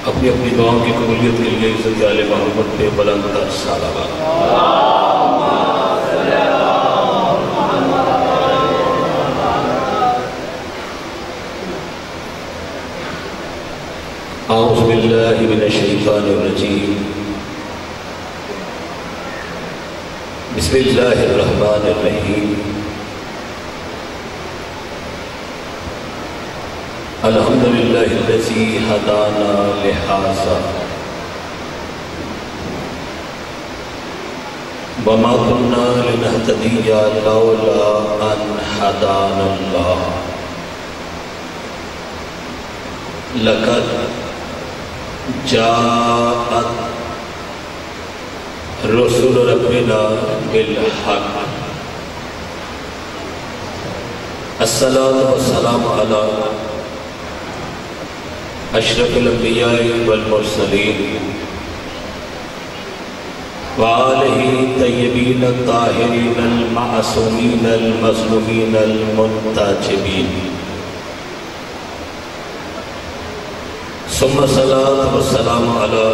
اپنی اپنی دعاؤں کی قبولیت کے لیے عزت آل محمد پہ بلند تر صلوات۔ اعوذ باللہ من الشیطان الرجیم، بسم اللہ الرحمن الرحیم، الحمدللہ الذی ہدانا لہذا وما كنا لنهتدی لولا ان ہدانا اللہ، لقد جاءت رسول ربنا بالحق، الصلاة والسلام علی اشرف الانبیاء والمرسلین وآلہ طیبین الطاہرین المعصومین المظلومین المنتجبین، ثم الصلاة والسلام علی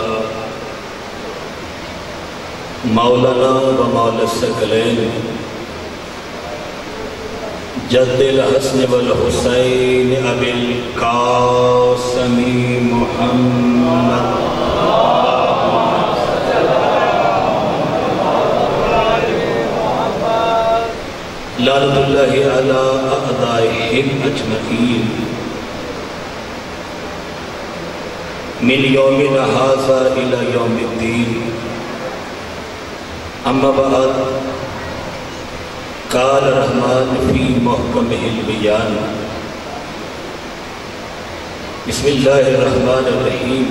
مولانا و مولا الثقلین جد الحسن والحسین ابی القاسم محمد لعنت اللہ علی اعدائہم اجمعین من یومنا ھذا الی یوم الدین، اما بعد، قال الرحمن فی محکمہ البیان، بسم اللہ الرحمن الرحیم،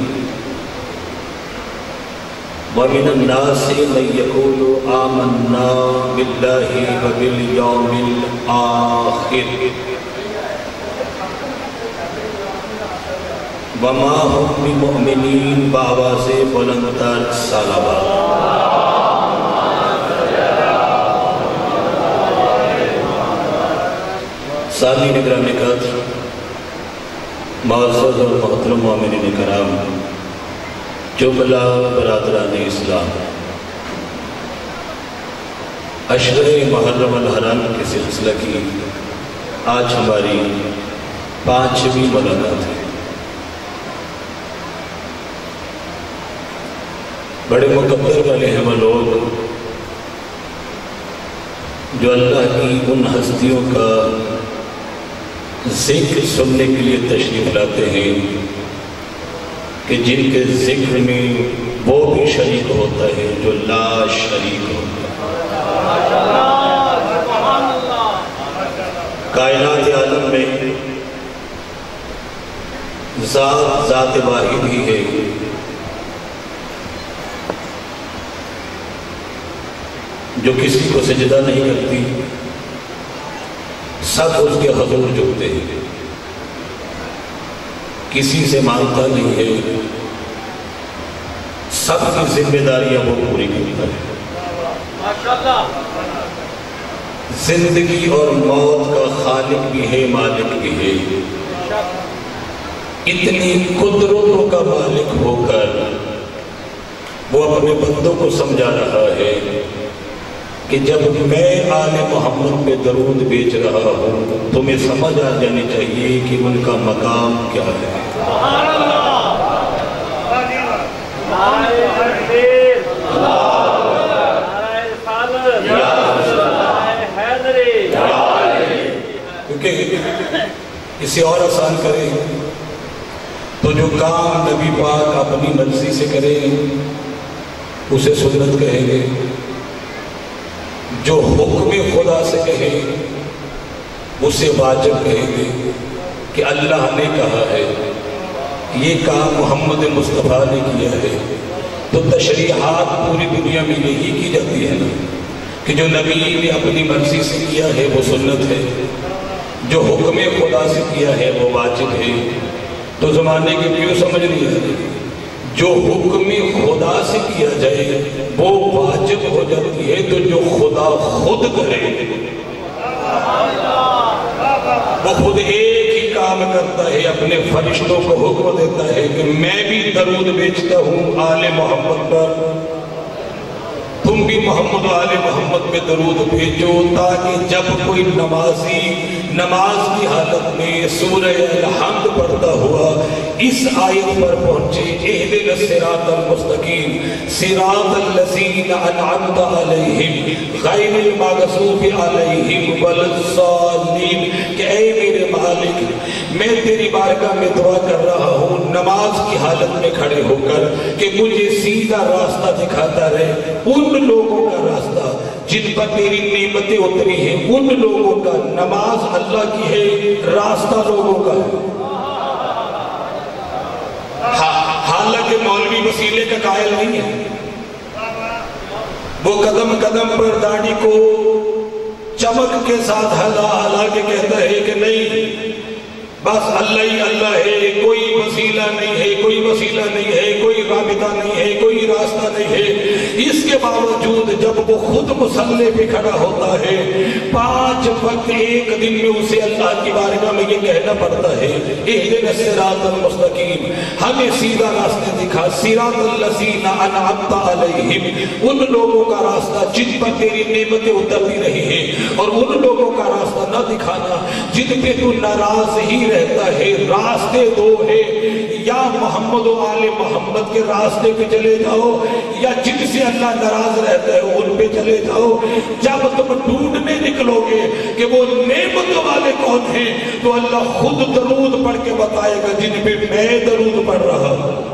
وَمِنَ النَّاسِ مَن يَقُولُ آمَنَّا بِاللَّهِ وَبِالْيَوْمِ الْآخِرِ وَمَا هُمْ بِمُؤْمِنِينَ، بآواز بلند تر صلوات۔ سامعین اکرام قدر، معزز اور محترم مومنین کرام، جملہ برادران اسلام، اشہر محرم الحرام کے سلسلہ کی آج ہماری 5ویں ملاقات ہے۔ بڑے مقدر والے ہیں وہ لوگ جو اللہ کی ان ہستیوں کا ذکر سننے کے لیے تشریف لاتے ہیں کہ جن کے ذکر میں وہ بھی شریک ہوتا ہے جو لا شریک ہوتا ہے۔ کائنات عالم میں ذات واحد ہی ہے جو کسی کو سجدہ نہیں کرتی، سب اس کے حضور جھکتے ہیں، کسی سے مانگتا نہیں ہے، سب کی ذمہ داریاں وہ پوری کرتا ہے۔ زندگی اور موت کا خالق بھی ہے، مالک بھی ہے۔ اتنی قدرتوں کا مالک ہو کر وہ اپنے بندوں کو سمجھا رہا ہے کہ جب میں آل محمد پہ درود بیچ رہا ہوں تمہیں سمجھ آ جانی چاہیے کہ ان کا مقام کیا ہے۔ کیونکہ اسے اور آسان کریں تو جو کام نبی پاک اپنی مرضی سے کرے اسے سنت کہیں گے، جو حکم خدا سے کہے اسے واجب کہیں گے کہ اللہ نے کہا ہے، یہ کام محمد مصطفیٰ نے کیا ہے۔ تو تشریحات پوری دنیا میں یہی کی جاتی ہے نا کہ جو نبی نے اپنی مرضی سے کیا ہے وہ سنت ہے، جو حکم خدا سے کیا ہے وہ واجب ہے۔ تو زمانے کی کیوں سمجھ نہیں آتی؟ جو حکم خدا سے کیا جائے وہ واجب ہو جاتی ہے، تو جو خدا خود کرے وہ خود ایک ہی کام کرتا ہے، اپنے فرشتوں کو حکم دیتا ہے کہ میں بھی درود بھیجتا ہوں آل محمد پر، تم بھی محمد و آل محمد پہ درود بھیجو، تاکہ جب کوئی نمازی نماز کی حالت میں سورہ الحمد پڑھتا ہوا اس آیت پر پہنچے، اہدنا الصراط المستقیم صراط الذین انعمت علیہم غیر المغضوب علیہم ولا الضالین، کہ اے میرے مالک میں تیری بارگاہ میں دعا کر رہا ہوں نماز کی حالت میں کھڑے ہو کر کہ مجھے سیدھا راستہ دکھاتا رہے، ان لوگوں کا راستہ جن پر تیری نعمتیں اتری ہیں، ان لوگوں کا، نماز اللہ کی ہے، راستہ لوگوں کا ہے۔ حالانکہ مولوی وسیلے کا قائل نہیں ہے، وہ قدم قدم پر داڑھی کو چمک کے ساتھ ہلا ہلا کے کہتا ہے کہ نہیں بس اللہ ہی اللہ ہے، کوئی وسیلہ نہیں ہے، کوئی وسیلہ نہیں ہے، کوئی رابطہ نہیں ہے، کوئی راستہ نہیں ہے۔ اس کے باوجود جب وہ خود مصلی پہ کھڑا ہوتا ہے 5 وقت ایک دن میں اسے اللہ کی بارگاہ میں یہ کہنا پڑتا ہے اہدنا الصراط المستقیم، ہمیں سیدھا راستہ دکھا، صراط الذین انعمت علیہم، ان لوگوں کا راستہ جن پر تیری نعمتیں اترتی رہی ہیں، اور ان لوگوں کا راستہ نہ دکھانا جن پہ تو ناراض ہی رہتا ہے۔ راستے دو ہے، یا محمد و آل محمد کے راستے پہ چلے جاؤ، یا جن سے اللہ ناراض رہتا ہے ان پہ چلے جاؤ۔ جب تم ڈھونڈنے نکلو گے کہ وہ نعمت والے کون ہیں تو اللہ خود درود پڑھ کے بتائے گا جن پہ میں درود پڑھ رہا ہوں۔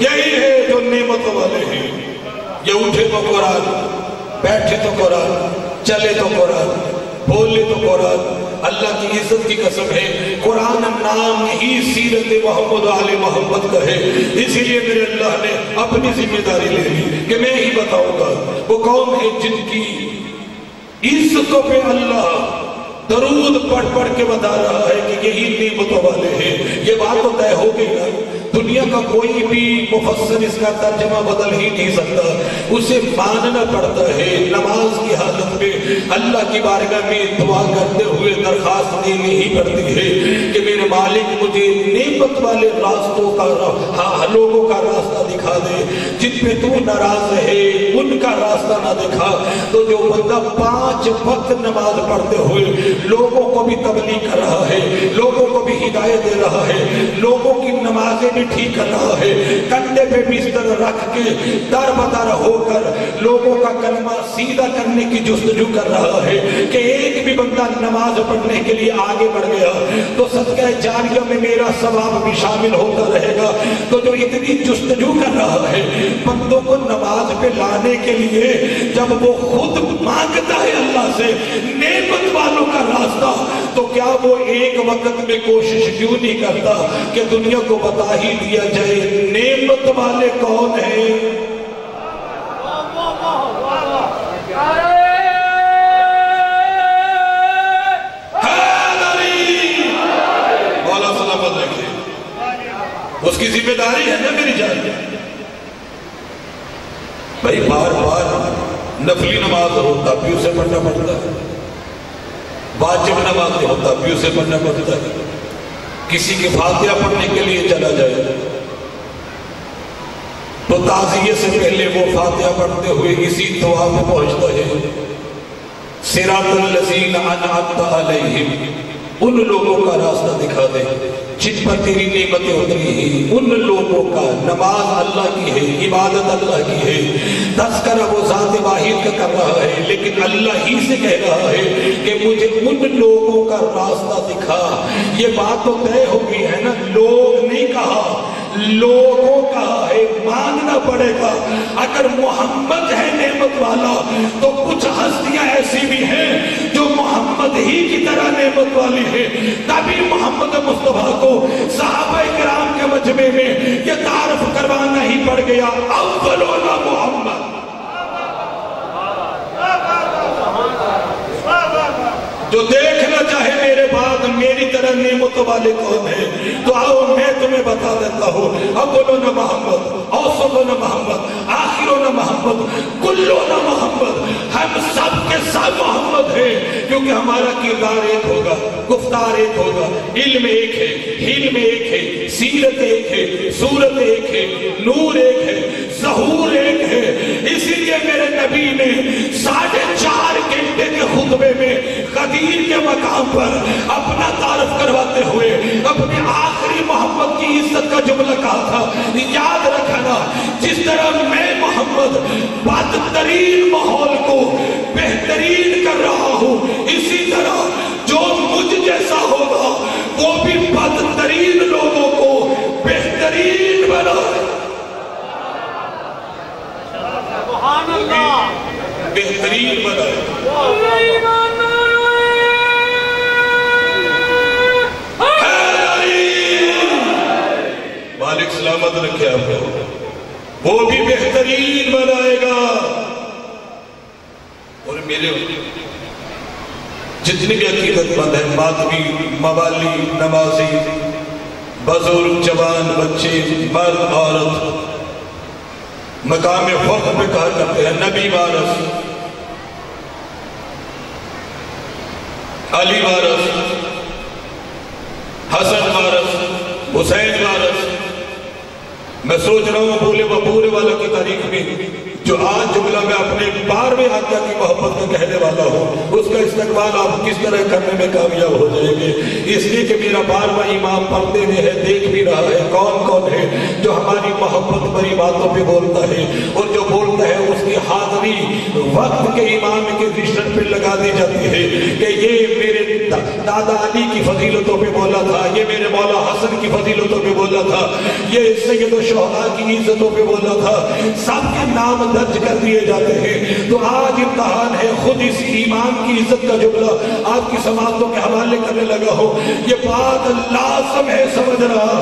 یہی ہے جو نعمت والے ہیں، یہ اٹھے تو قرآن، بیٹھے تو قرآن، چلے تو قرآن، بولے تو قرآن۔ اللہ کی عزت کی قسم ہے قرآن نام ہی سیرت محمد آل محمد کا ہے، اسی لیے میرے اللہ نے اپنی ذمہ داری لے لی کہ میں ہی بتاؤں گا وہ کون ہے جن کی عزتوں پہ اللہ درود پڑھ پڑھ کے بتا رہا ہے کہ یہی نعمتوں والے ہیں۔ یہ بات تو طے ہو گئی نا، دنیا کا کوئی بھی مفسر اس کا ترجمہ بدل ہی نہیں سکتا، اسے ماننا پڑتا ہے۔ نماز کی حالت میں اللہ کی بارگاہ میں دعا کرتے ہوئے درخواست دینی ہی پڑتی ہے کہ میرے مالک مجھے نعمت والے راستوں کا لوگوں کا راستہ دکھا دے، جن پہ تو ناراض ہے ان کا راستہ نہ دکھا تو جو بندہ 5 وقت نماز پڑھتے ہوئے لوگوں کو بھی تبلیغ کر رہا ہے، لوگوں کو بھی ہدایت دے رہا ہے، لوگوں کی نمازیں بھی ٹھیک کر رہا ہے، کندھے پہ بستر رکھ کے در بدر ہو کر لوگوں کا کلمہ سیدھا کرنے کی جستجو کر رہا ہے کہ ایک بھی بندہ نماز پڑھنے کے لیے آگے بڑھ گیا تو صدقہ جاریہ میں میرا ثواب بھی شامل ہوتا رہے گا۔ تو جو اتنی جستجو کر رہا ہے بندوں کو نماز پہ لانے کے لیے، جب وہ خود مانگتا ہے اللہ سے نعمت والوں کا راستہ، تو کیا وہ ایک وقت میں کوشش کیوں نہیں کرتا کہ دنیا کو بتا ہی دیا جائے نعمت والے کون ہیں؟ مولا سلامت رکھے، اس کی ذمہ داری ہے نا میری جان۔ بھائی بار بار نفلی نماز ہوتا بھی اسے پڑھنا پڑتا ہے، واجب نماز ہوتا بھی اسے پڑھنا پڑتا ہے۔ کسی کے فاتحہ پڑھنے کے لیے چلا جائے تو تعزیے سے پہلے وہ فاتحہ پڑھتے ہوئے اسی دعا میں پہنچتا ہے صراط الذین انعمت علیہم، ان لوگوں کا راستہ دکھا دے جن پر تیری نعمتیں اتری ہیں، ان لوگوں کا۔ نماز اللہ کی ہے، عبادت اللہ کی ہے، تذکرہ وہ ذات واحد کا کر رہا ہے، لیکن اللہ ہی سے کہہ رہا ہے کہ مجھے ان لوگوں کا راستہ دکھا۔ یہ بات تو طے ہو گئی ہے نا، لوگ نہیں کہا، لوگوں کہا ہے، ماننا پڑے گا۔ اگر محمد ہے نعمت والا تو کچھ ہستیاں ایسی بھی ہیں جو محمد ہی کی طرح نعمت والی ہے، تبھی محمد مصطفیٰ کو صحابہ کرام کے مجمع میں یہ تعارف کروانا ہی پڑ گیا، اولونا محمد۔ جو دیکھنا چاہے میرے بعد بعد میری طرح نعمتوں والے کون ہیں؟ تو آؤ میں تمہیں بتا دیتا ہوں، اولون محمد، اوسطون محمد، آخرون محمد، کلون محمد، ہم سب کے سب محمد ہیں، کیونکہ ہمارا کردار ایک ہوگا، گفتار ایک ہوگا، علم ایک ہے، حلم ایک ہے، سیرت ایک ہے، صورت ایک ہے، نور ایک ہے، ظہور ایک ہے۔ اسی لیے میرے نبی نے 4.5 گھنٹے کے خطبے میں غدیر کے مقام پر اپنا تعارف کرواتے ہوئے اپنے آخری محمد کی عزت کا جملہ کہا تھا، یاد رکھنا جس طرح میں محمد بدترین ماحول کو بہترین کر رہا ہوں، اسی طرح جو مجھ جیسا ہوگا وہ بھی بدترین لوگوں کو بہترین بنائے، بہترین بنائے۔ مالک سلامت رکھے آپ کو، وہ بھی بہترین بنائے گا۔ اور میرے جتنی بھی عقیدت مند ہیں، ماتمی، موالی، نمازی، بزرگ، جوان، بچے، مرد، عورت، مقام فخر پہ کہا کرتے ہیں نبی وارث، علی وارث، حسن وارث، حسین وارث۔ میں سوچ رہا ہوں بھولے والا کی تاریخ میں جو آج جملہ میں اپنے 12ویں آقا کی محبت کا کہنے والا ہوں، اس کا استقبال آپ کس طرح کرنے میں کامیاب ہو جائیں گے، اس لیے کہ میرا 12واں امام پردے میں ہے، دیکھ بھی رہا ہے کون کون ہے جو ہماری محبت بری باتوں پہ بولتا ہے، اور جو بولتا ہے اس کی حاضری وقت کے امام کے رشتہ پہ لگا دی جاتی ہے کہ یہ میرے دادا علی کی فضیلتوں پہ بولا تھا، یہ میرے مولا حسن کی فضیلتوں پہ بولا تھا، یہ سید الشہداء کی عزتوں پہ بولا تھا، سب کے نام درج کر دیے جاتے ہیں۔ تو آج امتحان ہے، خود اس امام کی عزت کا جملہ آپ کی سماعتوں کے حوالے کرنے لگا ہو، یہ بات لازم ہے سمجھ رہا۔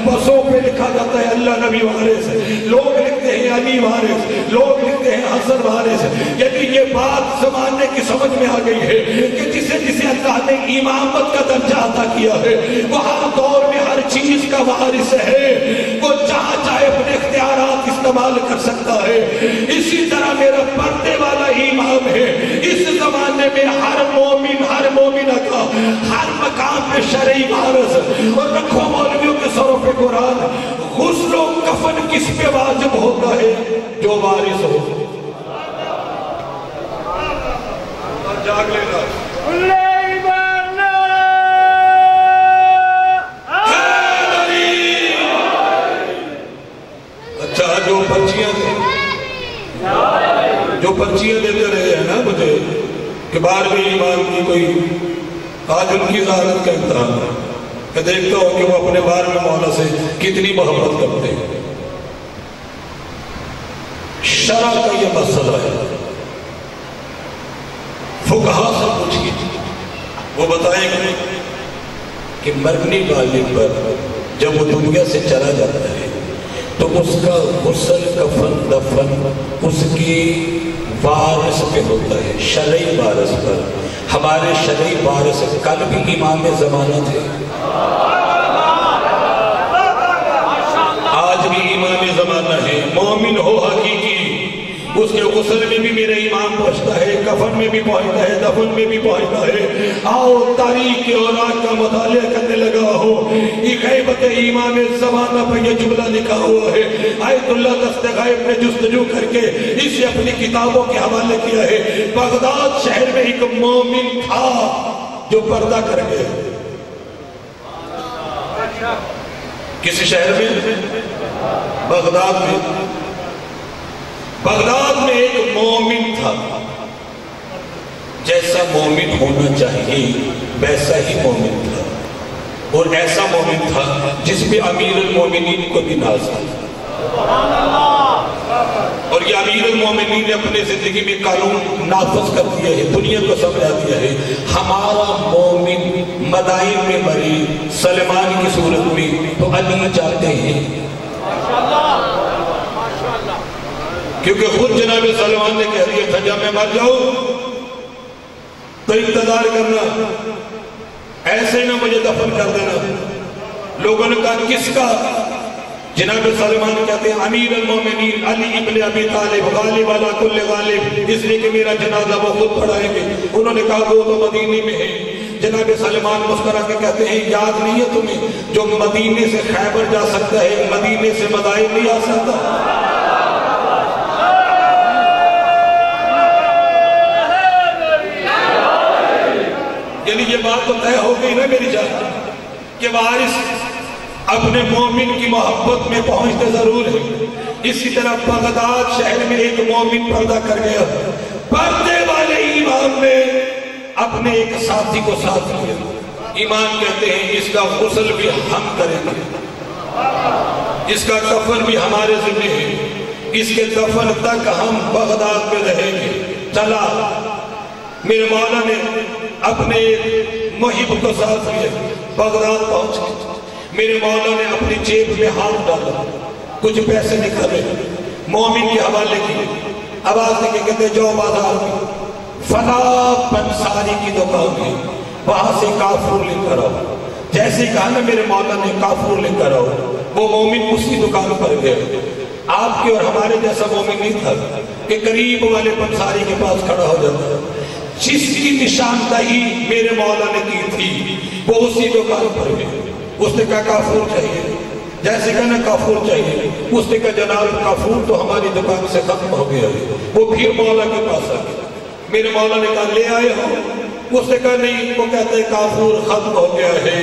بسوں پہ لکھا جاتا ہے اللہ نبی وارث، لوگ لکھتے ہیں علی وارث، لوگ لکھتے ہیں حسن وارث، یعنی یہ بات زمانے کی سمجھ میں آ گئی ہے کہ جسے اللہ نے امامت کا درجہ عطا کیا ہے وہ ہر دور میں ہر چیز کا وارث ہے، وہ جہاں چاہے اپنے اختیارات استعمال کر سکتا ہے۔ اسی طرح میرا پردے والا امام ہے، اس زمانے میں ہر مومنہ کا ہر مقام پہ شرعی وارث۔ اور رکھو مولویوں کے سروں پہ قرآن، غسل و کفن کس پہ واجب ہوتا ہے؟ جو وارث ہو۔ جاگ لینا جو پرچیاں دیتے رہے ہیں نا مجھے کہ 12ویں امام کی کوئی آج ان کی زیارت کا امتحان ہے کہ دیکھتا ہوں کہ وہ اپنے 12ویں مولا سے کتنی محبت کرتے ہیں۔ شرع کا یہ مسئلہ ہے، فقہا سے پوچھئے وہ بتائیں گے کہ مرنے والے پر جب وہ دنیا سے چلا جاتا ہے تو اس کا غسل کفن دفن اس کی وارث پہ ہوتا ہے، شرعی وارث پر۔ ہمارے شرعی وارث کل بھی امام زمانہ تھے، آج بھی امام زمانہ ہے، مومن ہو حقیقی، اس کے غسل میں بھی میرا امام پہنچتا ہے، کفن میں بھی پہنچتا ہے، دفن میں بھی پہنچتا ہے۔ آؤ تاریخ کے اوراق کا مطالعہ کرنے لگا ہو، یہ غیبت امام زمانہ پر یہ جملہ لکھا ہوا ہے، آیت اللہ دست غیب نے جستجو کر کے اسے اپنی کتابوں کے حوالے کیا ہے۔ بغداد شہر میں ایک مومن تھا جو پردہ کر گیا۔ کسی شہر میں؟ بغداد میں۔ بغداد میں ایک مومن تھا، جیسا مومن ہونا چاہیے ویسا ہی مومن تھا، اور ایسا مومن تھا جس پہ امیر المومنین کو بھی ناز تھا، اور یہ امیر المومنین نے اپنے زندگی میں قانون نافذ کر دیا ہے، دنیا کو سمجھا دیا ہے۔ ہمارا مومن مدائن میں مری سلمان کی صورت میں تو علی چاہتے ہیں، کیونکہ خود جناب سلمان نے کہہ دیا تھا جب میں مر جاؤں تو انتظار کرنا، ایسے نہ مجھے دفن کر دینا۔ لوگوں نے کہا کس کا؟ جناب سلمان کہتے ہیں امیر المومنین علی ابن ابی طالب غالب علی کل غالب، اس لیے کہ میرا جنازہ وہ خود پڑھائیں گے۔ انہوں نے کہا وہ تو مدینے میں ہے۔ جناب سلمان مسکرا کے کہتے ہیں یاد نہیں ہے تمہیں جو مدینے سے خیبر جا سکتا ہے مدینے سے مدائن نہیں آ سکتا؟ یعنی یہ بات تو طے ہو گئی نا میری جان کہ وارث اپنے مومن کی محبت میں پہنچتے ضرور ہے۔ اسی طرح بغداد شہر میں ایک مومن پردہ کر گیا، پردے والے امام نے اپنے ایک ساتھی کو ساتھ لیا۔ امام کہتے ہیں اس کا غسل بھی ہم کریں گے، اس کا کفن بھی ہمارے ذمہ ہے، اس کے دفن تک ہم بغداد میں رہیں گے۔ چلا میرے مولا نے اپنے محب کو ساتھ لیا، بغداد پہنچ گئے۔ میرے مولا نے اپنی جیب میں ہاتھ ڈالا، کچھ پیسے نکالے، مومن کے حوالے کیے، آواز دے کے کہتے جاؤ بازار میں فلاں پنساری کی دکان ہے، وہاں سے کافور لے کر آؤ۔ جیسے کہا نا میرے مولا نے کافور لے کر آؤ، وہ مومن اسی دکان پر گئے۔ آپ کے اور ہمارے جیسا مومن نہیں تھا کہ قریب والے پنساری کے پاس کھڑا ہو جاتا، جس کی نشاندہی میرے مولا نے کی تھی وہ اسی دکان پر گئے۔ اس نے کہا کافور چاہیے، جیسے کہنا کافور چاہیے، اس نے کہا جناب کافور تو ہماری دکان سے ختم ہو گیا ہے۔ وہ پھر مولا کے پاس آ گیا، میرے مولا نے کہا لے آئے ہو؟ اس نے کہا نہیں، وہ کہتے ہیں کافور ختم ہو گیا ہے۔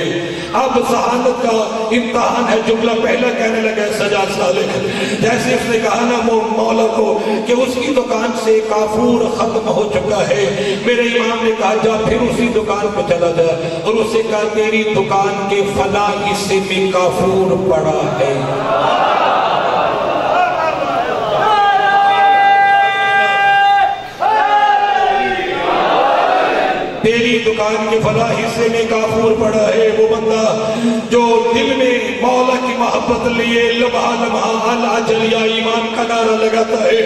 اب ذہانت کا امتحان ہے، جملہ پہلا کہنے لگا سجاد صالح، جیسے اس نے کہا نا وہ مولا کو کہ اس کی دکان سے کافور ختم ہو چکا ہے، میرے امام نے کہا جا پھر اسی دکان پہ چلا جا اور اسے کہا تیری دکان کے فلاں حصے میں کافور پڑا ہے۔ تیری دکان کے فلاں حصے میں کافور پڑا ہے۔ وہ بندہ جو دل میں مولا کی محبت لیے لمحہ لمحہ العجل یا ایمان کا نعرہ لگاتا ہے،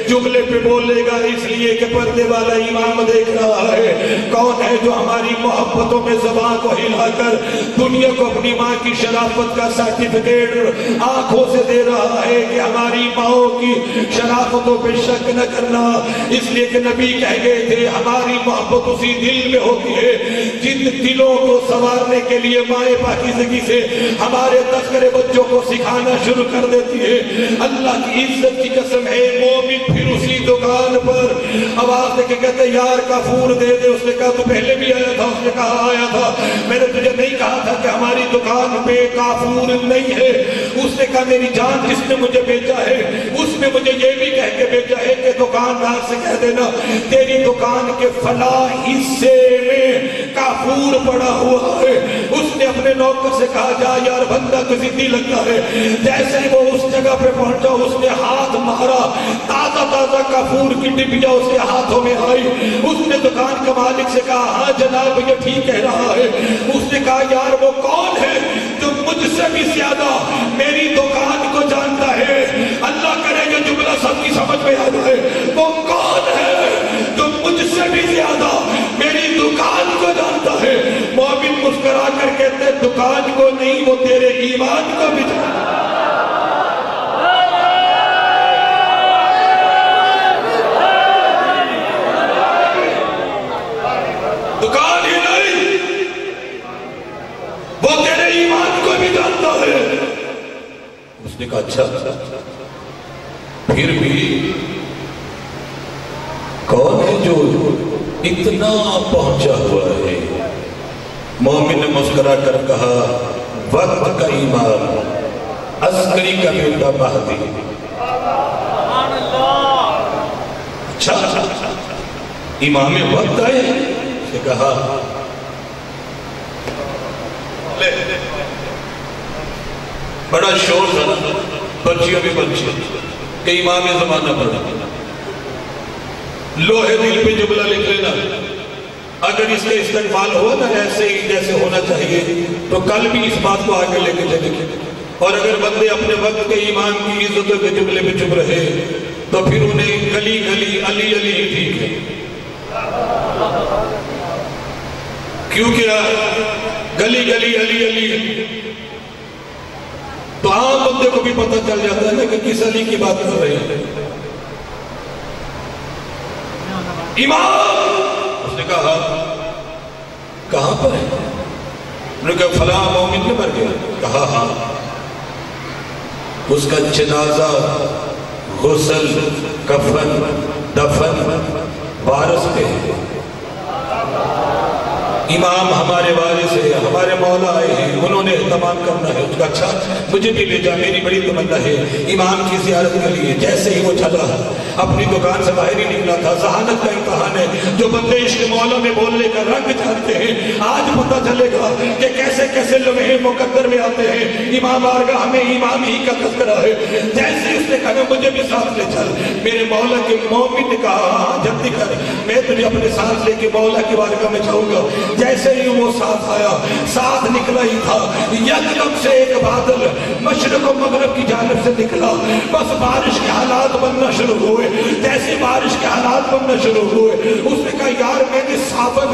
جملے پہ بولے گا اس لیے کہ پردے والا امام دیکھ رہا ہے۔ کون ہے جو ہماری محبتوں میں زبان کو ہلا کر دنیا کو اپنی ماں کی شرافت کا سرٹیفکیٹ آنکھوں سے دے رہا ہے کہ ہماری ماں کی شرافتوں پہ شک نہ کرنا، اس لیے کہ نبی کہہ گئے تھے ہماری محبت اسی دل میں ہوتی ہے جن دلوں کو سنوارنے کے لیے مائیں پاکیزگی سے ہمارے تذکرے بچوں کو سکھانا شروع کر دیتی ہے۔ اللہ کی عزت کی قسم ہے مومن پھر اسی دکان پر آواز دے کے کہتے یار کافور دے دے۔ اس نے کہا تو پہلے بھی آیا تھا؟ اس نے کہا آیا تھا، میں نے تجھے نہیں کہا تھا کہ ہماری دکان پہ کافور نہیں ہے؟ اس نے کہا میری جان جس نے مجھے بیچا ہے اس نے مجھے یہ بھی کہہ کے بیچا ہے کہ دکاندار سے کہہ دینا تیری دکان کے فلاں حصے میں کافور پڑا ہوا ہے۔ اس نے اپنے نوکر سے کہا جا یار بندہ تو ضدی لگتا ہے۔ جیسے وہ اس جگہ پہ پہنچا اس نے ہاتھ مارا، تازہ تازہ کافور کی ڈبیا اس کے ہاتھوں میں آئی۔ اس نے دکان کا مالک سے کہا ہاں جناب یہ ٹھیک کہہ رہا ہے۔ اس نے کہا یار وہ کون ہے جو مجھ سے بھی زیادہ میری دکان کو جانتا ہے؟ اللہ کرے یہ جملہ سب کی سمجھ میں آ جائے۔ وہ کون ہے جو مجھ سے بھی زیادہ میری دکان کو جانتا ہے؟ مومن مسکرا کر کہتے دکان کو نہیں وہ تیرے ایمان کو بھی جانتا ہے۔ دکان ہی نہیں وہ تیرے ایمان کو بھی جانتا ہے۔ اس نے کہا اچھا پھر بھی کون ہے جو اتنا پہنچا ہوا ہے؟ مومن نے مسکرا کر کہا وقت کا امام عسکری کا بیٹا مہدی۔ اچھا امام وقت آئے؟ اس نے کہا بڑا شور تھا، بچیاں بھی بچی کہ امام زمانہ پڑھا۔ لوہے دل پہ جملہ لکھ لینا، اگر اس کے استقبال ہوا نا ایسے ہی جیسے ہونا چاہیے تو کل بھی اس بات کو آگے لے کے چلیں گے۔ اور اگر بندے اپنے وقت کے ایمان کی عزتوں کے جملے پہ چپ رہے تو پھر انہیں گلی گلی علی علی ہی ٹھیک ہے، کیونکہ گلی گلی علی علی، تو عام بندے کو بھی پتہ چل جاتا ہے نا کہ کس علی کی بات کر رہے ہیں. امام، اس نے کہا کہاں پر ہے؟ انہوں نے کہا فلاں مومن نے مر گیا. کہا ہاں. اس کا جنازہ، غسل، کفن، دفن وارث پہ ہے. امام ہمارے وارث ہے، ہمارے مولا آئے ہیں، انہوں نے اہتمام کرنا ہے. اس کا اچھا مجھے بھی لے جا، میری بڑی تمنا ہے امام کی زیارت کے لیے. جیسے ہی وہ چلا، اپنی دکان سے باہر ہی نکلا تھا. ذہانت کا امتحان ہے. جو بندے عشق مولا میں بولنے کا رنگ جانتے ہیں، آج پتہ چلے گا کہ کیسے کیسے لمحے مقدر میں آتے ہیں. امام بارگاہ میں امام ہی کا تذکرہ ہے. جیسے اس نے کہا مجھے بھی ساتھ لے چل، میرے مولا کے مومن نے کہا ہاں جلدی کر، میں تجھے اپنے ساتھ لے کے مولا کی بارگاہ میں جاؤں گا. جیسے ہی وہ ساتھ آیا، ساتھ نکلا ہی تھا، یکدم سے ایک بادل مشرق و مغرب کی جانب سے نکلا. بس بارش کے حالات بننا شروع ہوئے. جیسے بارش کے حالات بننا شروع ہوئے، اس نے کہا یار میں نے صابن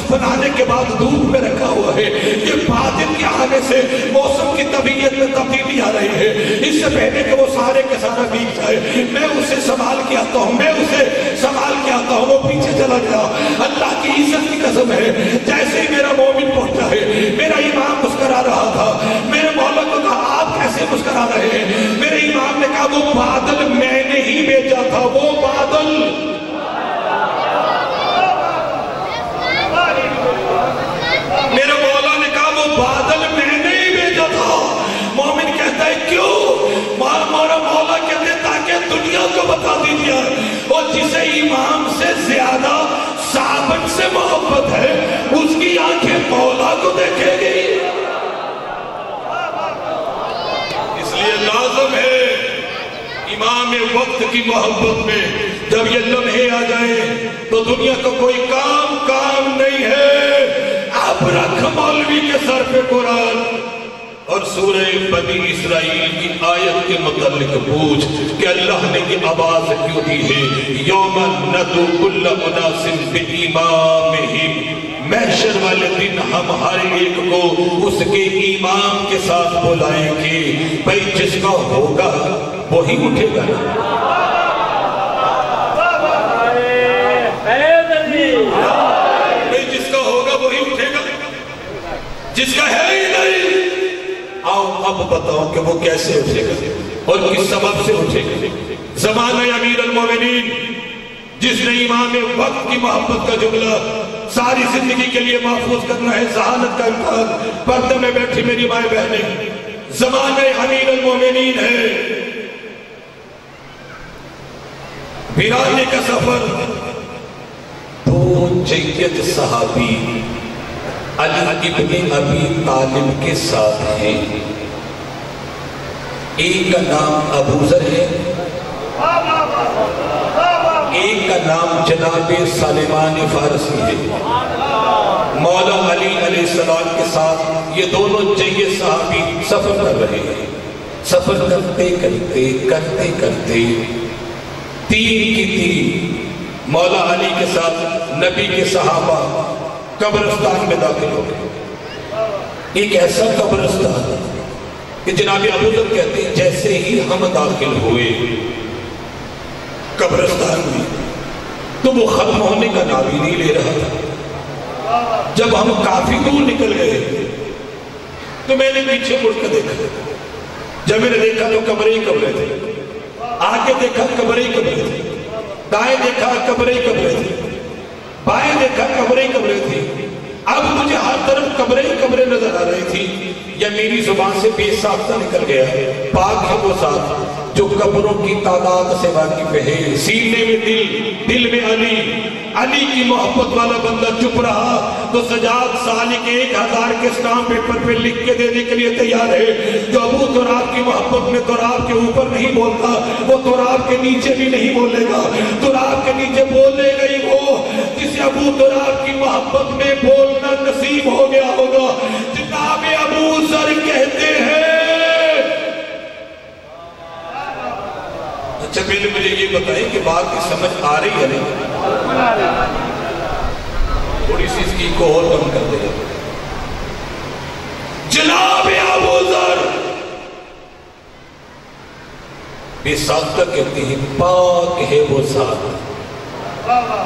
بنانے کے بعد دھوپ میں رکھا ہوا ہے، یہ بادل کے آنے سے موسم کی طبیعت میں تبدیلی آ رہی ہے. اس سے پہلے کہ وہ سارے کے سارا بھیگ جائے، میں اسے سنبھال کے آتا ہوں، میں اسے سنبھال کے آتا ہوں. وہ پیچھے چلا گیا. اللہ کی عزت کی قسم ہے، جیسے ہی میرا مومن پہنچا ہے، میرا امام مسکرا رہا تھا. میرے مولا کو کہا آپ کیسے مسکرا رہے ہیں؟ میرے امام نے کہا وہ بادل میں نے ہی بھیجا تھا. وہ بادل میرے مولا نے کہا وہ بادل میں نے ہی بھیجا تھا. مومن کہتا ہے کیوں؟ ہمارا مولا کہتے ہیں تاکہ دنیا کو بتا دیجیے، اور جسے امام سے زیادہ صابن سے محبت ہے اس کی آنکھیں مولا کو دیکھے گی. اس لیے لازم ہے امام وقت کی محبت میں جب یہ لمحے آ جائیں تو دنیا کا کوئی کام نہیں ہے. اب رکھ مولوی کے سر پہ قرآن اور سورہ بنی اسرائیل کی آیت کے متعلق پوچھ کہ اللہ نے یہ آواز کیوں دی ہے یوم ندعو کل اناس بإمامہم. محشر والے دن ہم ہر ایک کو اس کے امام کے ساتھ بلائیں گے. بھئی جس کا ہوگا وہی اٹھے گا. بھئی جس کا ہوگا وہی اٹھے گا، جس کا ہے ہی نہیں. آؤ اب بتاؤ کہ وہ کیسے اٹھے گا اور کس سبب سے اٹھے گا. زمانہ امیر المومنین جس نے امام وقت کی محبت کا جملہ ساری زندگی کے لیے محفوظ کرنا ہے. ذہانت کا امتحان. پردے میں بیٹھی میری مائیں بہنیں، زمانہ امیر المومنین ہے. ویرانے کا سفر. دو جید صحابی علی ابن ابی طالب کے ساتھ ہیں. ایک کا نام ابو ذر ہے، ایک کا نام جناب سلیمان فارسی ہے. مولا علی علیہ السلام کے ساتھ یہ دونوں جید صحابی سفر کر رہے ہیں. سفر کرتے کرتے تین کی تین مولا علی کے ساتھ نبی کے صحابہ قبرستان میں داخل ہو گئے. ایک ایسا قبرستان کہ جناب ابو ذر کہتے ہیں جیسے ہی ہم داخل ہوئے قبرستان میں تو وہ ختم ہونے کا نام ہی نہیں لے رہا تھا. جب ہم کافی دور نکل گئے تو میں نے پیچھے مڑ کر دیکھا. جب میں نے دیکھا تو قبریں ہی قبریں تھے. آگے دیکھا قبریں ہی قبریں تھے. دائیں دیکھا قبریں ہی قبریں تھے. بائیں دیکھا قبریں ہی قبریں تھی. اب مجھے ہر طرف قبریں ہی قبریں نظر آ رہی تھی. یا میری زبان سے بے ساختہ نکل گیا پاک ہے وہ ذات جو قبروں کی تعداد سے واقف ہے. سینے میں دل میں علی کی محبت والا بندہ چپ رہا تو سجاد سالک 1000 کے اسٹامپ پیپر پہ لکھ کے دینے کے لیے تیار ہے. جو ابو تراب کی محبت میں تراب کے اوپر نہیں بولتا وہ تراب کے نیچے بھی نہیں بولے گا. تراب کے نیچے بولے گا ہی وہ جسے ابو تراب کی محبت میں بولنا نصیب ہو گیا ہوگا. جناب ابو ذر کہتے ہیں اچھا پہلے مجھے یہ بتائیں کہ بات کی سمجھ آ رہی ہے نہیں؟ تھوڑی سی اس کی کو اور کم کر دے. جناب ابو ذر بے ساختہ کہتے ہیں پاک ہے وہ ذات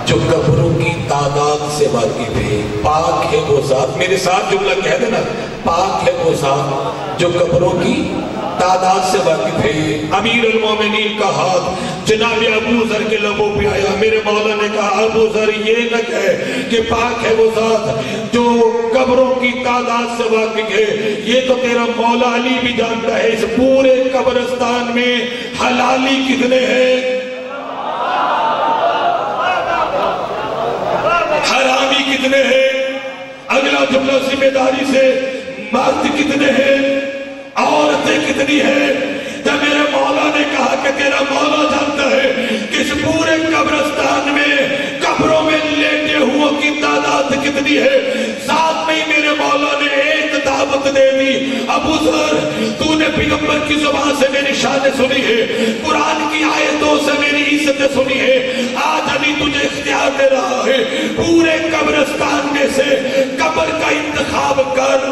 جو قبروں کی تعداد سے واقف ہے. پاک ہے وہ ذات، میرے ساتھ جملہ کہہ دینا، پاک ہے وہ ذات جو قبروں کی تعداد سے واقف ہے. امیر المومنین کا ہاتھ جناب ابو ذر کے لبوں پہ آیا. میرے مولا نے کہا ابو ذر یہ نہ کہے کہ پاک ہے وہ ذات جو قبروں کی تعداد سے واقف ہے، یہ تو تیرا مولا علی بھی جانتا ہے. اس پورے قبرستان میں حلالی کتنے ہیں، حرامی کتنے ہیں. اگلا جملہ ذمہ داری سے، مرد کتنے ہیں، عورتیں کتنی ہیں. جب میرے مولا نے کہا کہ تیرا مولا جانتا ہے کہ اس پورے قبرستان میں قبروں میں لیٹے ہوئے کی تعداد کتنی ہے، ساتھ میں میرے مولا نے ایک دعوت دے دی. ابو ذر تو نے پیغمبر کی زبان سے میری شان سنی ہے، قرآن کی آیتوں سے میری عزت سنی ہے. آج علی تجھے اختیار دے رہا ہے، پورے قبرستان میں سے قبر کا انتخاب کر،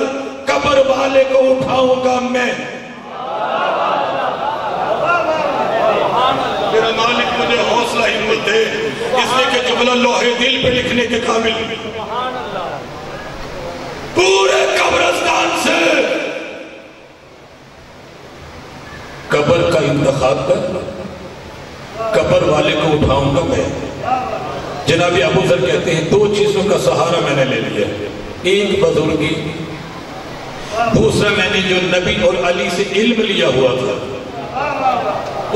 قبر والے کو اٹھاؤں گا میں. میرا مالک مجھے حوصلہ ہمت دے، اس لیے کہ جملہ لوہے دل پہ لکھنے کے قابل. پورے قبرستان سے قبر کا انتخاب کر، قبر والے کو اٹھاؤں گا میں. جناب ابو ذر کہتے ہیں دو چیزوں کا سہارا میں نے لے لیا، ایک بزرگی، دوسرا میں نے جو نبی اور علی سے علم لیا ہوا تھا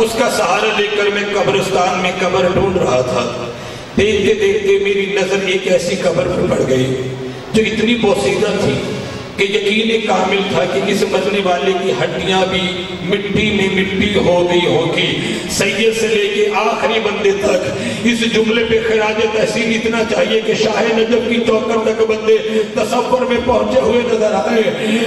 اس کا سہارا لے کر میں قبرستان میں قبر ڈھونڈ رہا تھا. دیکھتے دیکھتے میری نظر ایک ایسی قبر پر پڑ گئی جو اتنی پوسیدہ تھی کہ یقین کامل تھا کہ اس مرنے والے کی ہڈیاں بھی مٹی میں مٹی ہو گئی ہوگی. سید سے لے کے آخری بندے تک اس جملے پہ خراج تحسین اتنا چاہیے کہ شاہ نجف کی چوکر تک بندے تصور میں پہنچے ہوئے نظر آئے.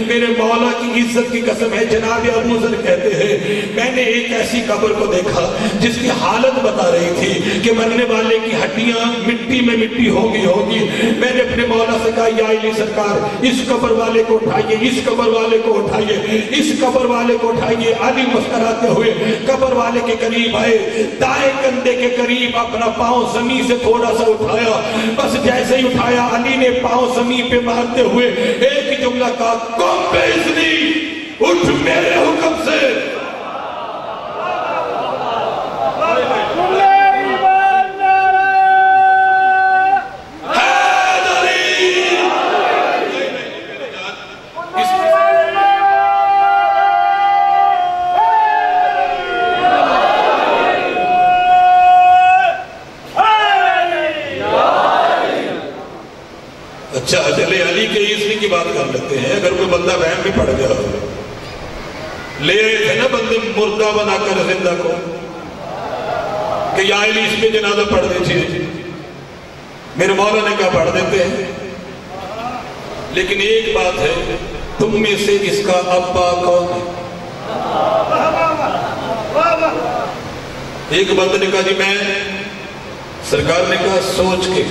میرے مولا کی عزت کی قسم ہے، جناب ابو ذر کہتے ہیں میں نے ایک ایسی قبر کو دیکھا جس کی حالت بتا رہی تھی کہ مرنے والے کی ہڈیاں مٹی میں مٹی ہو گئی ہوگی. میں نے اپنے مولا سے کہا یا علی سرکار اس قبر والے کو اٹھائیے، اس قبر والے کو اٹھائیے، اس قبر والے کو اٹھائیے. علی مسکراتے ہوئے قبر والے کے قریب آئے، دائیں کندھے کے قریب اپنا پاؤں زمین سے تھوڑا سا اٹھایا. بس جیسے ہی اٹھایا علی نے پاؤں زمین پہ مارتے ہوئے ایک ہی جملہ کہا قم باذنی، اٹھ میرے حکم سے. اچھا چلے علی کے عزت کی بات کر لیتے ہیں. اگر کوئی بندہ وہم میں پڑ گیا، لے آئے تھے نا بندے مردہ بنا کر زندہ کو کہ یا علی اس پہ جنازہ پڑھ دیجیے، میرے مولا نے کہا پڑھ دیتے ہیں. لیکن ایک بات ہے، تم میں سے اس کا ابا کون ہے؟ ایک بندے نے کہا جی میں. سرکار نے کہا سوچ کے.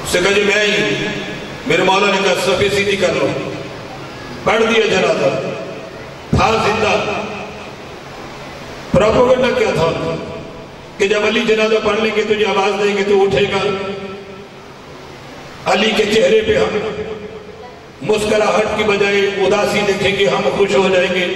اس سے کہا جی میں ہی. میرے مولا نے کہا صفحے سیدھی کر لو. پڑھ دیا جنازہ، تھا زندہ. پروپیگنڈا کیا تھا کہ جب علی جنازہ پڑھ لیں گے تجھے آواز دیں گے تو اٹھے گا. علی کے چہرے پہ ہم مسکراہٹ کی بجائے اداسی دیکھیں گے، ہم خوش ہو جائیں گے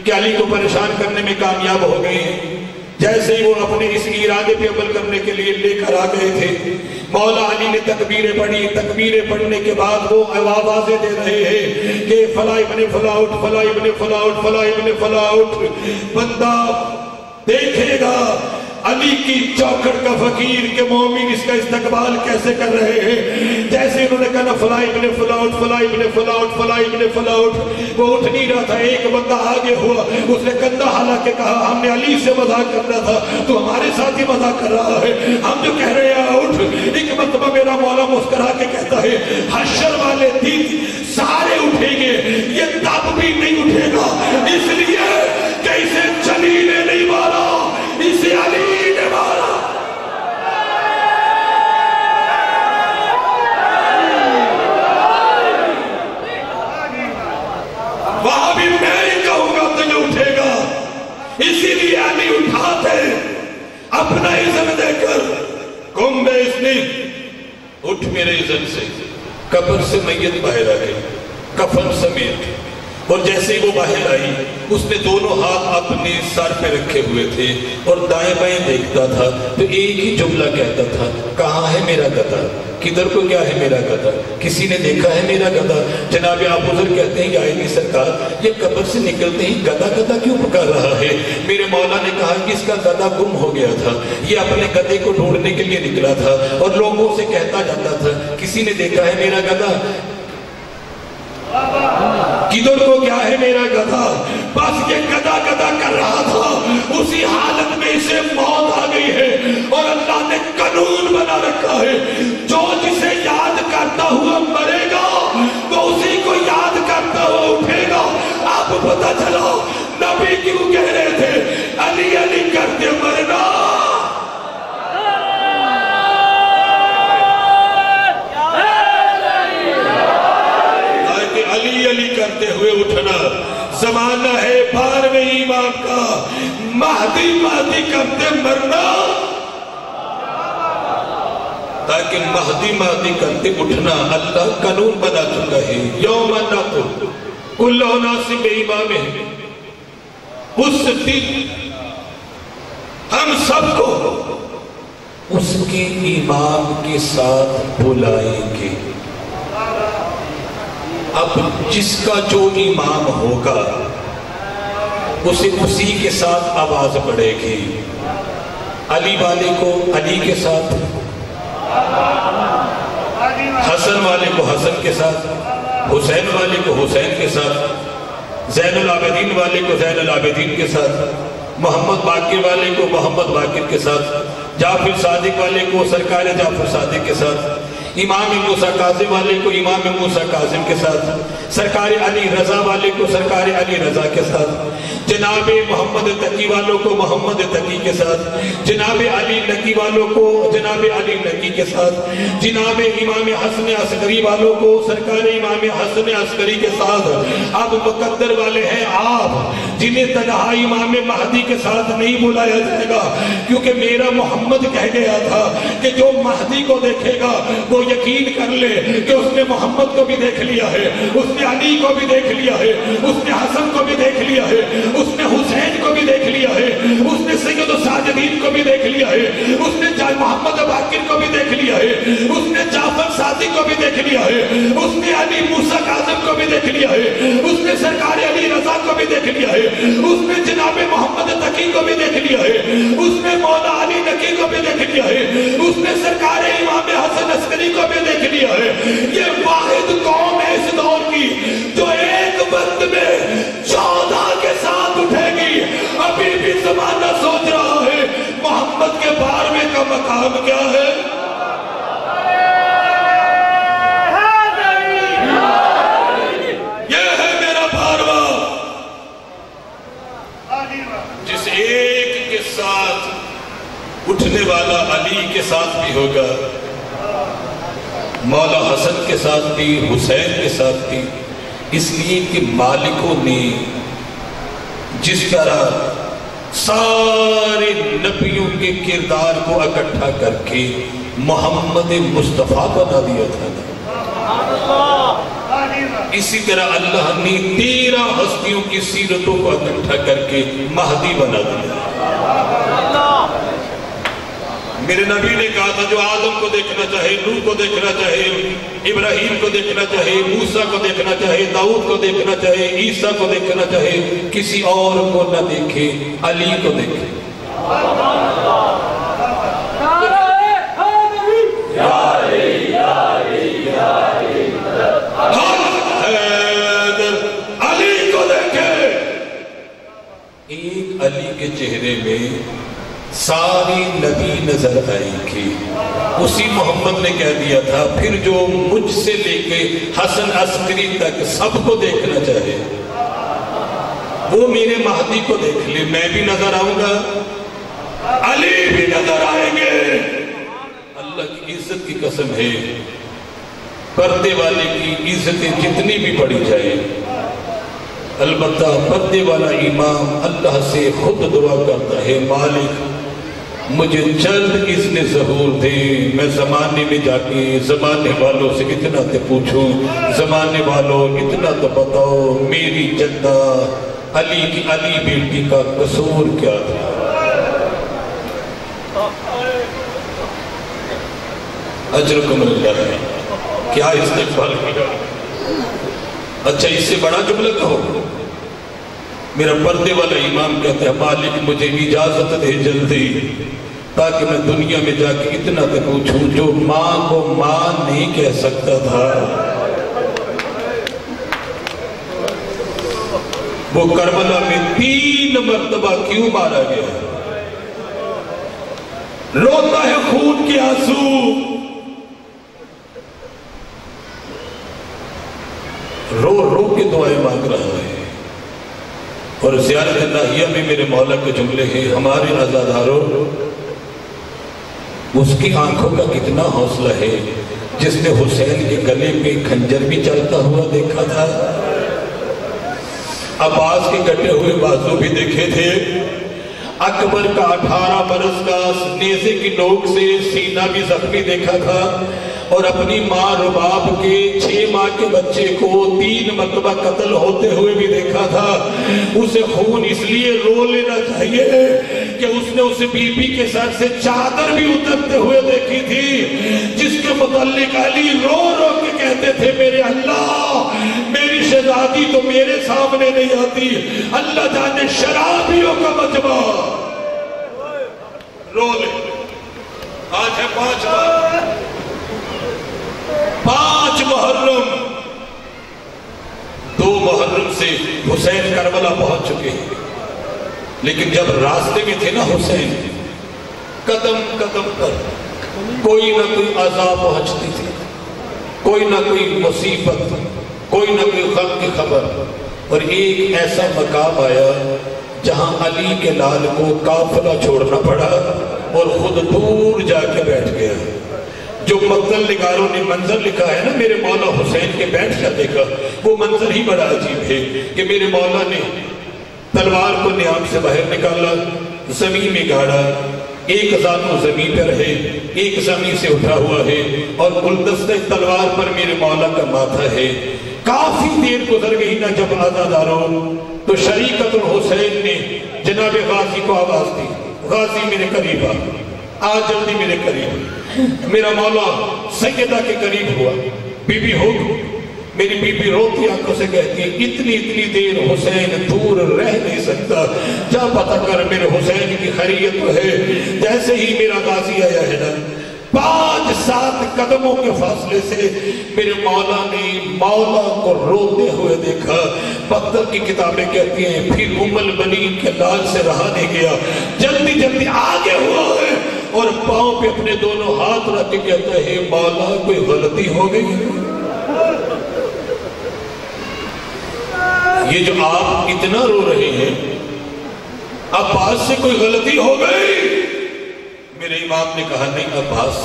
کہ علی کو پریشان کرنے میں کامیاب ہو گئے ہیں. جیسے ہی وہ اپنے اس ارادے پہ عمل کرنے کے لیے لے کر آ گئے تھے، مولا علی نے تکبیریں پڑھی. تکبیریں پڑھنے کے بعد وہ آوازیں دے رہے ہیں کہ فلاں ابن فلاں اٹھ، فلاں ابن فلاں اٹھ، فلاں ابن فلاں اٹھ. بندہ دیکھے گا علی کی چوکھٹ کا فقیر کہ مومن اس کا استقبال کیسے کر رہے ہیں. جیسے انہوں نے کہا فلاں ابن فلاں اٹھ، فلاں ابن فلاں اٹھ، فلاں ابن فلاں اٹھ. وہ اٹھ نہیں رہا تھا. ایک بندہ آگے ہوا، اس نے کندھا ہلا کے کہا ہم نے علی سے مذاق کرنا تھا، تو ہمارے ساتھ ہی مذاق کر رہا ہے. ہم جو کہہ رہے ہیں اٹھ. ایک مرتبہ میرا مولا مسکرا کے کہتا ہے حشر والے دن سارے اٹھیں گے، یہ تب بھی نہیں اٹھے گا، اس لیے کہ اسے چلی نے نہیں مارا، اسے علی نے مارا. اس نے اٹھ میرے اذن سے، قبر سے میت باہر آ گئی کفن سمیت، اور جیسے ہی وہ باہر آئی اس نے دونوں ہاتھ اپنے سر پہ رکھے ہوئے تھے اور دائیں بائیں دیکھتا تھا تو ایک ہی جملہ کہتا تھا، کہاں ہے میرا گدھا؟ کدھر کو کیا ہے میرا گدھا؟ کسی نے دیکھا ہے میرا گدھا؟ جناب آپ حضور کہتے ہیں یا علی سرکار، یہ قبر سے نکلتے ہی گدھا گدھا کیوں پکار رہا ہے؟ میرے مولا نے کہا کہ اس کا گدھا گم ہو گیا تھا، یہ اپنے گدھے کو ڈھونڈنے کے لیے نکلا تھا اور لوگوں سے کہتا جاتا تھا کسی نے دیکھا ہے میرا گدھا؟ کدھر کو کیا ہے میرا گدھا؟ بس یہ گدھا گدھا کر رہا تھا، اسی حالت میں اسے موت آ گئی ہے اور اللہ نے قانون بنا رکھا ہے جو جسے یاد کرتا ہوا مرے گا وہ اسی کو یاد کرتا ہوا اٹھے گا۔ آپ پتہ چلا نبی کیوں کہہ رہے تھے علی علی کرتے مرنا؟ علی علی کرتے ہوئے اٹھنا، زمانہ ہے 12ویں امام کا، مہدی مہدی کرتے مرنا، تاکہ مہدی مہدی کرتے اٹھنا اللہ قانون بنا چکا ہے۔ یوم نقول کل اناس بامامہم، اس دن ہم سب کو اس کے امام کے ساتھ بلائیں گے۔ اب جس کا جو امام ہوگا اسے اسی کے ساتھ آواز پڑے گی، علی والے کو علی کے ساتھ، حسن والے کو حسن کے ساتھ، حسین والے کو حسین کے ساتھ، زین العابدین والے کو زین العابدین کے ساتھ، محمد باقر والے کو محمد باقر کے ساتھ، جعفر صادق والے کو سرکار جعفر صادق کے ساتھ، امام موسیٰ کاظم والے کو امام موسیٰ کاظم کے ساتھ، سرکار علی رضا والے کو سرکار علی رضا کے ساتھ، جناب محمد تقی والوں کو محمد تقی کے ساتھ، جناب علی نقی والوں کو جناب علی نقی کے ساتھ، جناب امام حسن عسکری والوں کو سرکار امام حسن عسکری کے ساتھ۔ اب مقدر والے ہیں آپ جنہیں تنہا امام مہدی کے ساتھ نہیں بلایا جائے گا، کیونکہ میرا محمد کہہ گیا تھا کہ جو مہدی کو دیکھے گا وہ یقین کر لے کہ اس نے محمد کو بھی دیکھ لیا ہے، اس نے علی کو بھی دیکھ لیا ہے، اس نے حسن کو بھی دیکھ لیا ہے، اس نے حسین کو بھی دیکھ لیا ہے، اس نے سید الساجدین کو بھی دیکھ لیا ہے، اس نے محمد باقر کو بھی دیکھ لیا ہے، اس نے جعفر صادق کو بھی دیکھ لیا ہے، اس نے علی موسیٰ کاظم کو بھی دیکھ لیا ہے، اس نے سرکار علی رضا کو بھی دیکھ لیا ہے، اس نے جناب محمد تقی کو بھی دیکھ لیا ہے، اس نے مولا علی نقی کو بھی دیکھ لیا ہے، اس نے سرکار امام حسن عسکری کو بھی دیکھ لیا ہے۔ یہ واحد قوم ہے اس دور کی جو ایک وقت میں 14 کے ساتھ اٹھے گی۔ ابھی بھی زمانہ سوچ رہا ہے محمد کے 12ویں کا مقام کیا ہے؟ یہ ہے میرا 12واں، جس ایک کے ساتھ اٹھنے والا علی کے ساتھ بھی ہوگا، مولا حسن کے ساتھ تھی، حسین کے ساتھ تھی، اس لیے کہ مالکوں نے جس طرح سارے نبیوں کے کردار کو اکٹھا کر کے محمد مصطفیٰ بنا دیا تھا، اسی طرح اللہ نے 13 ہستیوں کی سیرتوں کو اکٹھا کر کے مہدی بنا دیا۔ میرے نبی نے کہا تھا جو آدم کو دیکھنا چاہے، نوح کو دیکھنا چاہے، ابراہیم کو دیکھنا چاہے، موسیٰ کو دیکھنا چاہے، داؤد کو دیکھنا چاہے، عیسیٰ کو دیکھنا چاہے، کسی اور کو نہ دیکھے، علی کو دیکھے۔ علی کو دیکھے۔ ایک علی کے چہرے میں ساری نبی نظر آئیں گی۔ اسی محمد نے کہہ دیا تھا پھر جو مجھ سے لے کے حسن عسکری تک سب کو دیکھنا چاہے وہ میرے مہدی کو دیکھ لے، میں بھی نظر آؤں گا، علی بھی نظر آئیں گے۔ اللہ کی عزت کی قسم ہے، پردے والے کی عزتیں جتنی بھی بڑھی جائے، البتہ پردے والا امام اللہ سے خود دعا کرتا ہے، مالک مجھے چند اس نے ظہور دے، میں زمانے میں جا کے زمانے والوں سے اتنا تو پوچھوں، زمانے والوں اتنا تو بتاؤ میری جدہ علی کی علی بیٹی کا قصور کیا تھا؟ اجرکم اللہ، کیا استقبال کیا؟ اچھا اس سے بڑا جملہ کہو، میرا پردے والا امام کہتا ہے مالک مجھے اجازت دے جلدی تاکہ میں دنیا میں جا کے اتنا تو پوچھوں جو ماں کو ماں نہیں کہہ سکتا تھا وہ کربلا میں 3 مرتبہ کیوں مارا گیا؟ روتا ہے خون کے آنسو، رو رو کے دعائیں مانگ رہا ہے۔ اور زیارت الہیہ میں میرے مولا کے جملے ہیں، ہمارے عزاداروں اس کی آنکھوں کا کتنا حوصلہ ہے جس نے حسین کے گلے پہ خنجر بھی چلتا ہوا دیکھا تھا، عباس کے کٹے ہوئے بازو بھی دیکھے تھے، اکبر کا 18 برس کا نیزے کی نوک سے سینہ بھی زخمی دیکھا تھا، اور اپنی ماں رباب کے 6 ماہ کے بچے کو 3 مرتبہ قتل ہوتے ہوئے بھی دیکھا تھا۔ اسے خون اس لیے رو لینا چاہیے کہ اس نے اسے بی بی کے سر سے چادر بھی اترتے ہوئے دیکھی تھی، جس کے متعلق علی رو رو کے کہتے تھے میرے اللہ میری شہزادی تو میرے سامنے نہیں آتی، اللہ جانے شرابیوں کا مجمع رو لے۔ آج ہے 5 محرم، 2 محرم سے حسین کربلا پہنچ چکے ہیں، لیکن جب راستے میں تھے نا حسین، قدم قدم پر کوئی نہ کوئی عذاب پہنچتی تھی، کوئی نہ کوئی مصیبت، کوئی نہ کوئی غم کی خبر، اور ایک ایسا مقام آیا جہاں علی کے لال کو قافلہ چھوڑنا پڑا اور خود دور جا کے بیٹھ گیا۔ جو مقتل نگاروں نے منظر لکھا ہے نا میرے مولا حسین کے بیٹھ کر دیکھا، وہ منظر ہی بڑا عجیب ہے کہ میرے مولا نے تلوار کو نیام سے باہر نکالا، زمین میں گاڑا، ایک زانو زمین پر ہے، ایک زمین سے اٹھا ہوا ہے، اور گلدستہ تلوار پر میرے مولا کا ماتھا ہے۔ کافی دیر گزر گئی نا جب عزاداروں تو شریکت الحسین نے جناب غازی کو آواز دی، غازی میرے قریب آ جلدی میرے قریب۔ میرا مولا سیدہ کے قریب ہوا، بی بی ہو میری بی بی روتی آنکھوں سے کہتی ہے اتنی دیر حسین دور رہ نہیں سکتا، جا پتہ کر میرے حسین کی خیریت تو ہے۔ جیسے ہی میرا غازی آیا ہے نا 5-7 قدموں کے فاصلے سے میرے مولا نے مولا کو روتے ہوئے دیکھا۔ پتھر کی کتابیں کہتی ہیں پھر ام البنین کے لال سے رہا نہیں گیا، جلدی جلدی آگے ہوا ہے اور پاؤں پہ اپنے دونوں ہاتھ رکھ کے کہتا ہے مولا کوئی غلطی ہو گئی؟ یہ جو آپ اتنا رو رہے ہیں عباس سے کوئی غلطی ہو گئی؟ میرے امام نے کہا نہیں عباس،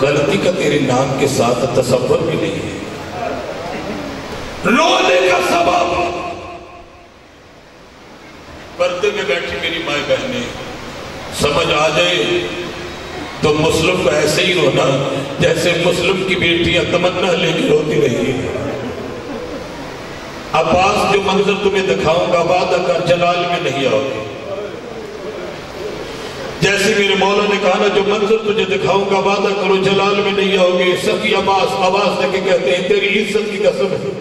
غلطی کا تیرے نام کے ساتھ تصور بھی نہیں ہے۔ رونے کا سبب پردے میں بیٹھی میری مائیں بہنیں سمجھ آ جائے تو مسلم کو ایسے ہی رونا جیسے مسلم کی بیٹیاں تمنا لے کے روتی رہی ہے۔ عباس جو منظر تمہیں دکھاؤں گا وعدہ کر جلال میں نہیں آؤ گے، جیسے میرے مولا نے کہا نا جو منظر تجھے دکھاؤں گا وعدہ کرو جلال میں نہیں آؤ گے۔ سخی عباس آواز دے کے کہتے ہیں تیری عزت کی قسم ہے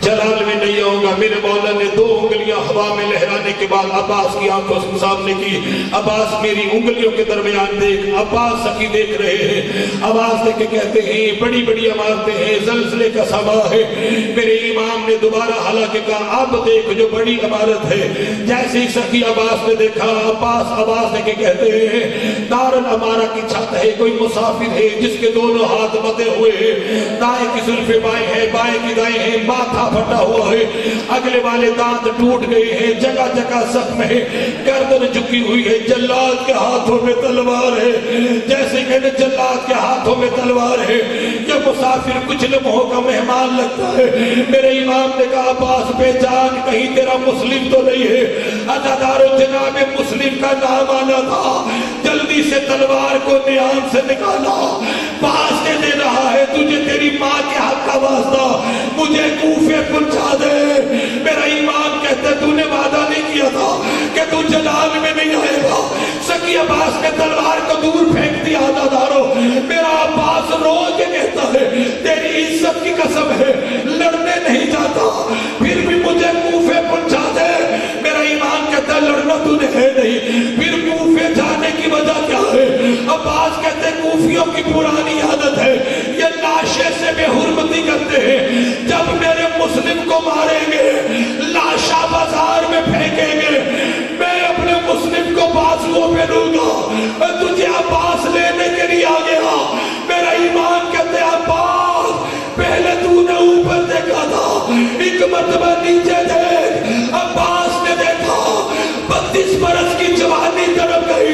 جلال میں نہیں آؤں گا۔ میرے مولا نے 2 انگلیاں ہوا میں لہرانے کے بعد عباس کی آنکھوں سے سامنے کی، عباس میری انگلیوں کے درمیان دیکھ۔ عباس سخی دیکھ رہے ہیں، آواز دے کے کہتے ہیں بڑی بڑی عمارتیں ہیں، زلزلے کا سما ہے۔ میرے امام نے دوبارہ حالانکہ کہا اب دیکھ جو بڑی عمارت ہے۔ جیسے ہی سخی عباس نے دیکھا عباس آواز دے کے کہتے ہیں دار الامارہ کی چھت ہے، کوئی مسافر ہے جس کے دونوں ہاتھ بندھے ہوئے ہیں، دائیں کی زلف بائیں ہے، بائیں کی دائیں ہے، ماتھا پھٹا ہوا ہے، اگلے والے دانت ٹوٹ گئے ہیں، جگہ جگہ زخم ہے، گردن جھکی ہوئی ہے، جلاد کے ہاتھوں میں تلوار ہے۔ جیسے کہ جلاد کے ہاتھوں میں تلوار ہے، یہ مسافر کچھ لمحوں کا مہمان لگتا ہے۔ میرے امام نے کہا عباس بے جان کہیں تیرا مسلم تو نہیں ہے؟ عزادارو جناب مسلم کا نام آنا تھا، جلدی سے تلوار کو نیام سے نکالا. باز نے دے رہا ہے تجھے تیری ماں کے حق کا واسطہ مجھے کوفے پہنچا دے. میرا ایمان کہتے تو نے وعدہ نہیں کیا تھا کہ تو جلال میں نہیں آئے گا. سکی عباس نے تلوار کو دور پھینک دیا. عزادارو میرا عباس رو کے کہتا ہے تیری عزت کی قسم ہے لڑنے نہیں جاتا پھر بھی مجھے کوفے پہنچا دے. میرا ایمان کہتا ہے لڑنا تو نے ہے نہیں پھر کوفے جانے کی وجہ کیا ہے؟ عباس کہتے ہیں کوفیوں کی پرانی عادت ہے یہ لاشے سے بے حرمتی کرتے ہیں. جب میرے مسلم کو ماریں گے لاشا بازار میں پھینکیں گے میں اپنے مسلم کو بازوؤں پہ لوں گا. میں تجھے عباس لینے کے لیے آ گیا. میرا ایمان کہتے ہیں عباس پہلے تو نے اوپر دیکھا تھا ایک مرتبہ نیچے دیکھ. عباس نے دیکھا 32 برس کی جوانی تڑپ گئی.